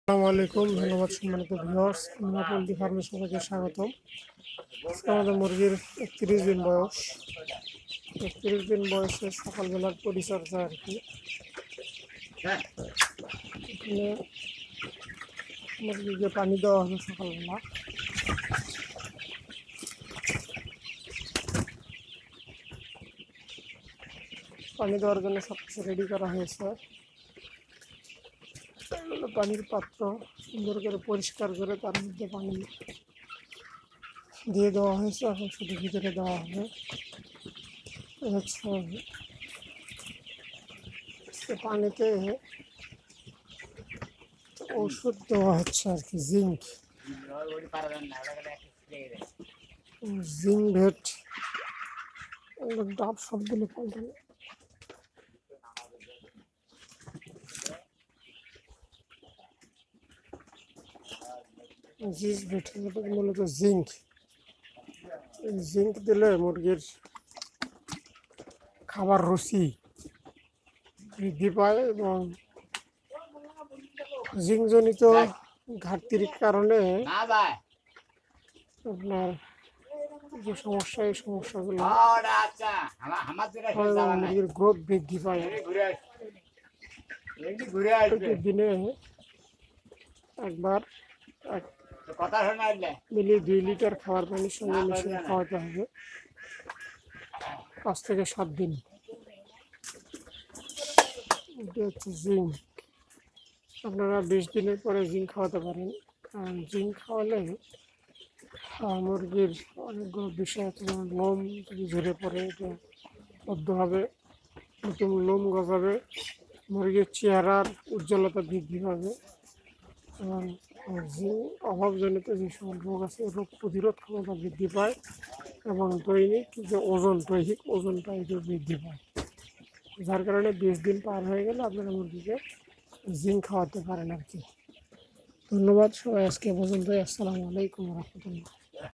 আসসালামু আলাইকুম, ধন্যবাদ সম্মানিত ভিউয়ার্স। পোল্ট্রি ফার্মে সবাইকে স্বাগতম। আজকে আমাদের মুরগির 31 দিন বয়স। 31 দিন বয়সে সকালবেলার পরিচর্যা আর কি। এখানে মুরগিকে পানি দেওয়া হবে সকালবেলা। পানি দেওয়ার জন্য সব কিছু রেডি করা হয়েছে। পানির পাত্র সুন্দর করে পরিষ্কার করে তার মধ্যে পানি দিয়ে দেওয়া হয়েছে। এখন শুধু ভিতরে দেওয়া হবে। পানিতে ওষুধ দেওয়া হচ্ছে আর কি, জিঙ্ক ভেট, ডাব সবগুলো পাল্টে ভেট মূলত জিঙ্ক দিলে মুরগির খাবার রুচি বৃদ্ধি পায় এবং জিঙ্কজনিত ঘাটতির কারণে আপনার যে সমস্যা, এই সমস্যাগুলো মুরগির গ্রোথ বৃদ্ধি পায়। দিনে একবার মিলিয়ে 2 লিটার খাবার পানির সঙ্গে মিশিয়ে খাওয়াতে হবে 5 থেকে 7 দিন। এটা হচ্ছে জিঙ্ক। আপনারা 20 দিনের পরে জিঙ্ক খাওয়াতে পারেন, কারণ জিঙ্ক খাওয়ালে মুরগির অনেকগুলো বিষয় আছে, যেমন লোম যদি ঝরে পড়ে এটা বদ্ধ হবে, নতুন লোম গজাবে, মুরগির চেহারার উজ্জ্বলতা বৃদ্ধি পাবে এবং জিঙ্ক অভাবজনিত যে সকল রোগ আছে রোগ প্রতিরোধ ক্ষমতা বৃদ্ধি পায় এবং দৈহিক ওজনটা একটু বৃদ্ধি পায়। যার কারণে 20 দিন পার হয়ে গেলে আপনারা মুরগিকে জিঙ্ক খাওয়াতে পারেন আর কি। ধন্যবাদ সবাই, আজকে পর্যন্ত। আসসালামু আলাইকুম রহমতুল্লাহ।